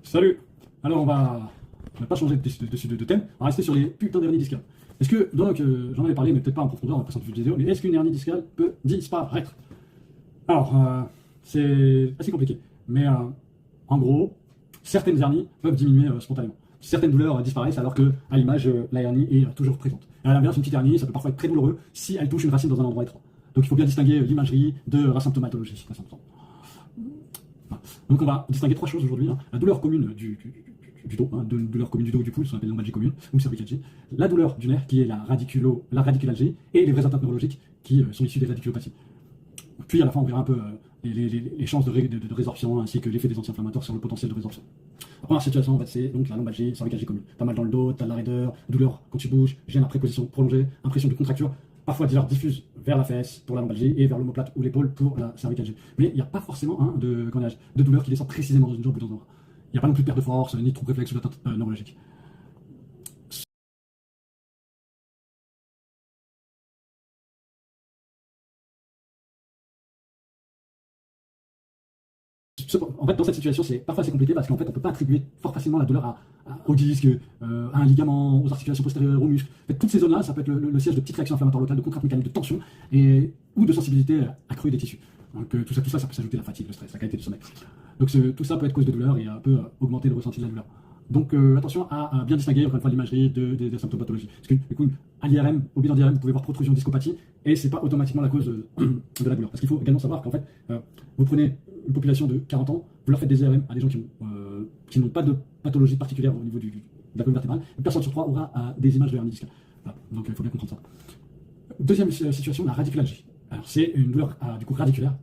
Salut. Alors on va pas changer de thème, on va rester sur les putains d'hernies discales. Est-ce que, donc j'en avais parlé, mais peut-être pas en profondeur, on va passer en toute vidéo, mais est-ce qu'une hernie discale peut disparaître? Alors, c'est assez compliqué, mais en gros, certaines hernies peuvent diminuer spontanément. Certaines douleurs disparaissent alors que, à l'image, la hernie est toujours présente. Et à l'inverse, une petite hernie, ça peut parfois être très douloureux si elle touche une racine dans un endroit étroit. Donc il faut bien distinguer l'imagerie de la symptomatologie. Donc on va distinguer trois choses aujourd'hui, hein. La douleur commune du dos, hein, douleur commune du dos ou du pouls, ce qu'on appelle lombalgie commune, ou cervicalgie, la douleur du nerf, qui est la radiculalgie, et les vraies atteintes neurologiques, qui sont issues des radiculopathies. Puis à la fin, on verra un peu les chances de résorption, ainsi que l'effet des anti-inflammatoires sur le potentiel de résorption. La première situation, en fait, c'est donc la lombalgie, cervicalgie commune. T'as mal dans le dos, t'as de la raideur, douleur quand tu bouges, gêne après position prolongée, impression de contracture, parfois diffuse vers la fesse pour la lombalgie et vers l'omoplate ou l'épaule pour la cervicalgie. Mais il n'y a pas forcément de douleur qui descend précisément dans une jambe ou dans un bras. Il n'y a pas non plus de perte de force, ni de trouble réflexe ou d'atteinte neurologique. En fait, dans cette situation, c'est parfois assez compliqué parce qu'en fait, on ne peut pas attribuer fort facilement la douleur au disque, à un ligament, aux articulations postérieures, aux muscles. En fait, toutes ces zones-là, ça peut être le siège de petites réactions inflammatoires locales, de contraintes mécaniques, de tension ou de sensibilité accrue des tissus. Donc tout ça, ça peut s'ajouter à la fatigue, le stress, la qualité du sommeil. Donc tout ça peut être cause de douleur et peut augmenter le ressenti de la douleur. Donc attention à bien distinguer encore une fois l'imagerie des symptomatologies. Parce que du coup, à l'IRM, au bilan d'IRM, vous pouvez voir protrusion discopathie et c'est pas automatiquement la cause de la douleur. Parce qu'il faut également savoir qu'en fait, vous prenez une population de 40 ans, vous leur faites des IRM à des gens qui n'ont pas de pathologie particulière au niveau de la colonne vertébrale, une personne sur trois aura des images de hernie discale. Voilà. Donc il faut bien comprendre ça. Deuxième situation, la radiculalgie. Alors c'est une douleur du coup radiculaire.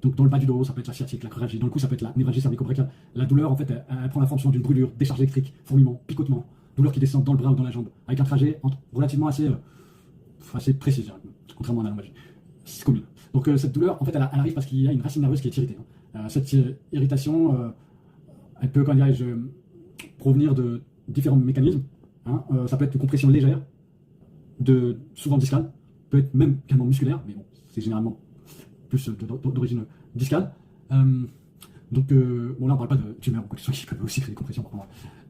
Donc dans le bas du dos, ça peut être la sciatique, la choréalgie. Dans le cou, ça peut être la névralgie cervico-brachiale. La douleur, en fait, elle prend la fonction d'une brûlure, décharge électrique, fourmillement, picotement, douleur qui descend dans le bras ou dans la jambe, avec un trajet relativement assez précis, contrairement à la lombalgie. C'est commune. Donc cette douleur, en fait, elle arrive parce qu'il y a une racine nerveuse qui est irritée. Cette irritation, elle peut, quand dirais-je, provenir de différents mécanismes. Ça peut être une compression légère, souvent discale, peut être même également musculaire, mais bon, c'est généralement plus d'origine discale. Donc, bon, là, on ne parle pas de tumeurs ou quoi que ce soit qui peuvent aussi créer des compressions.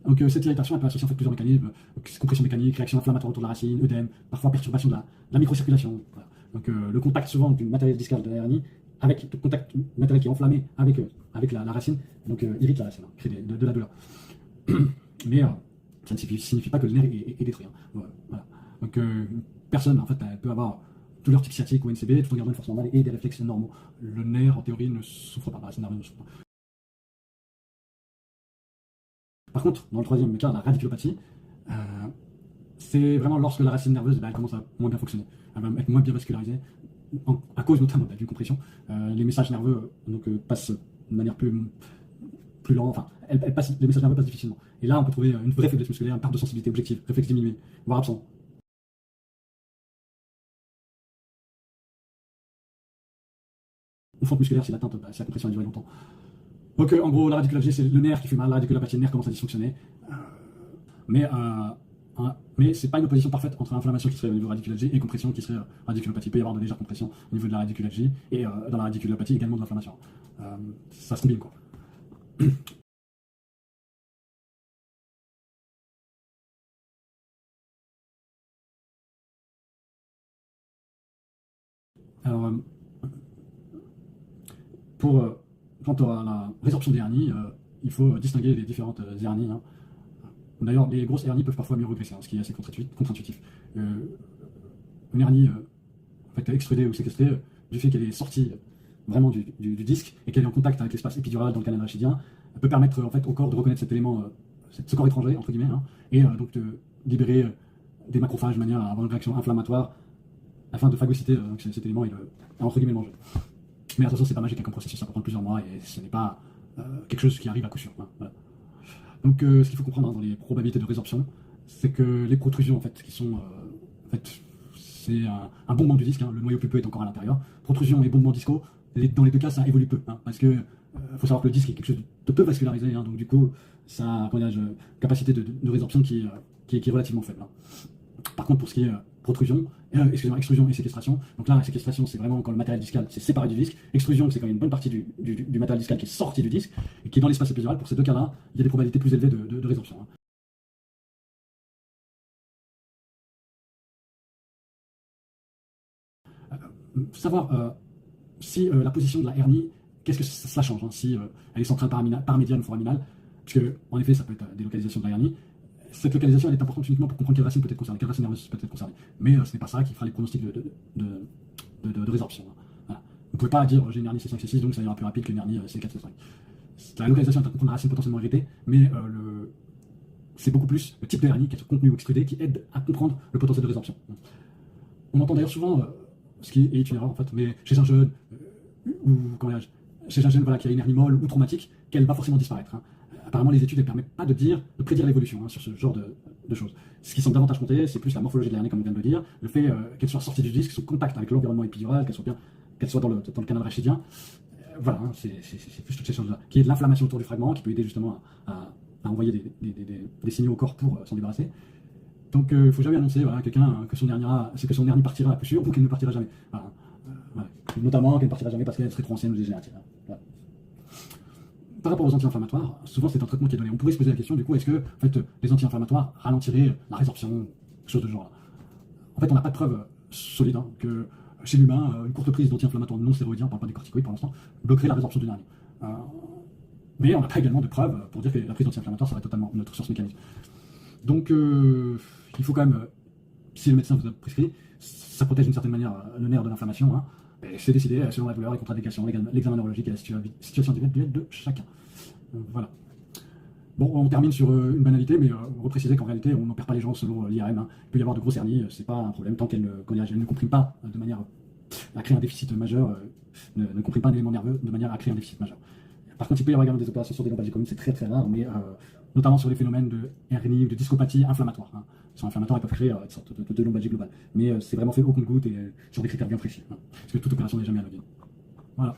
Donc, cette irritation, elle peut associer en fait plusieurs mécanismes, compression mécanique, réaction inflammatoire autour de la racine, œdème, parfois perturbation de la microcirculation. Voilà. Donc, le contact souvent du matériel discal de la hernie avec le contact matériel qui est enflammé avec la racine, donc irrite la racine, crée de la douleur. Mais ça ne signifie pas que le nerf est détruit. Voilà. Donc, une personne, en fait, elle peut avoir douleur type sciatique ou NCB, tout en gardant une force normale et des réflexes normaux. Le nerf, en théorie, ne souffre pas, la racine nerveuse ne souffre pas. Par contre, dans le troisième cas, la radiculopathie, c'est vraiment lorsque la racine nerveuse elle commence à moins bien fonctionner. Elle va être moins bien vascularisée, à cause notamment d'une compression. Les messages nerveux passent de manière plus lente, enfin, les messages nerveux passent difficilement. Et là, on peut trouver une vraie faiblesse musculaire, une perte de sensibilité objective, réflexe diminué, voire absent. Ou fente musculaire si l'atteinte, si la compression a duré longtemps. Donc en gros, la radiculalgie, c'est le nerf qui fait mal, la radiculopathie, le nerf commence à dysfonctionner. Mais c'est pas une opposition parfaite entre inflammation qui serait au niveau radiculalgie et compression qui serait radiculopathie. Il peut y avoir de légères compressions au niveau de la radiculalgie et dans la radiculopathie également de l'inflammation. Ça se combine quoi. Alors, quant à la résorption des hernies, il faut distinguer les différentes hernies. D'ailleurs, les grosses hernies peuvent parfois mieux regresser, ce qui est assez contre-intuitif. Une hernie en fait, extrudée ou séquestrée, du fait qu'elle est sortie vraiment du disque et qu'elle est en contact avec l'espace épidural dans le canal rachidien, elle peut permettre en fait, au corps de reconnaître cet élément, ce corps étranger, entre guillemets, et donc de libérer des macrophages de manière à avoir une réaction inflammatoire afin de phagocyter cet élément et entre guillemets le manger. Mais attention, c'est pas magique comme processus, ça peut prendre plusieurs mois et ce n'est pas quelque chose qui arrive à coup sûr. Voilà. Donc ce qu'il faut comprendre dans les probabilités de résorption, c'est que les protrusions en fait, qui sont en fait, c'est un bombement du disque, le noyau pulpeux est encore à l'intérieur. Protrusion et bombement disco, dans les deux cas ça évolue peu, parce que faut savoir que le disque est quelque chose de peu vascularisé, donc du coup ça a une capacité de résorption qui est relativement faible. Par contre pour ce qui est protrusion, extrusion et séquestration. Donc là, la séquestration, c'est vraiment quand le matériel discal c'est séparé du disque. Extrusion, c'est quand il y a une bonne partie du matériel discal qui est sorti du disque et qui est dans l'espace épidural. Pour ces deux cas-là, il y a des probabilités plus élevées de résorption. Savoir si la position de la hernie, qu'est-ce que ça change, hein, si elle est centrale paramédiane ou foraminale, parce que en effet, ça peut être des localisations de la hernie. Cette localisation, elle est importante uniquement pour comprendre quelle racine peut être concernée, quelle racine nerveuse peut être concernée. Mais ce n'est pas ça qui fera les pronostics de résorption. Hein. Voilà. Vous ne pouvez pas dire j'ai une hernie C5, C6, donc ça ira plus rapide qu'une hernie C4, C5. La localisation est à comprendre la racine potentiellement héritée, mais c'est beaucoup plus le type de hernie, qu'elle soit contenue ou extrudée, qui aide à comprendre le potentiel de résorption. On entend d'ailleurs souvent, ce qui est une erreur en fait, mais chez un jeune, ou comment chez un jeune voilà, qui a une hernie molle ou traumatique, qu'elle va forcément disparaître. Hein. Apparemment, les études ne permettent pas de prédire l'évolution sur ce genre de choses. Ce qui semble davantage compter, c'est plus la morphologie de la hernie, comme on vient de le dire, le fait qu'elle soit sortie du disque, son contact avec l'environnement épidural, qu'elle soit dans le canal rachidien. Voilà, hein, c'est plus toutes ces choses-là. Qu'il y ait de l'inflammation autour du fragment, qui peut aider justement à envoyer des signaux au corps pour s'en débarrasser. Donc, il ne faut jamais annoncer à quelqu'un que son hernie partira à coup sûr ou qu'elle ne partira jamais. Voilà. Voilà. Notamment qu'elle ne partira jamais parce qu'elle serait trop ancienne ou dégénérative. Voilà. Par rapport aux anti-inflammatoires, souvent c'est un traitement qui est donné. On pourrait se poser la question, du coup, est-ce que en fait, les anti-inflammatoires ralentiraient la résorption, chose de ce genre-là. En fait, on n'a pas de preuve solide que chez l'humain, une courte prise d'anti-inflammatoires non stéroïdiens, on ne parle pas des corticoïdes pour l'instant, bloquerait la résorption d'une hernie. Mais on n'a pas également de preuves pour dire que la prise d'anti-inflammatoires serait totalement neutre sur ce mécanisme. Donc, il faut quand même, si le médecin vous a prescrit, ça protège d'une certaine manière le nerf de l'inflammation. Hein, c'est décidé selon la douleur, les contre-indications, l'examen neurologique et la situation individuelle de chacun. Voilà. Bon, on termine sur une banalité, mais on repréciser qu'en réalité, on n'en perd pas les gens selon l'IRM. Hein. Il peut y avoir de grosses hernies, c'est pas un problème tant qu'elles ne compriment pas de manière à créer un déficit majeur, ne compriment pas un élément nerveux de manière à créer un déficit majeur. Par contre, il peut y avoir également des opérations sur des lombalgies communes, c'est très très rare, mais notamment sur les phénomènes de hernie ou de discopathie inflammatoire. Hein. Sur inflammatoire, ils peuvent créer une sorte de lombalgie globale. Mais c'est vraiment fait au compte-gouttes et sur des critères bien précis. Hein. Parce que toute opération n'est jamais anodine. Voilà.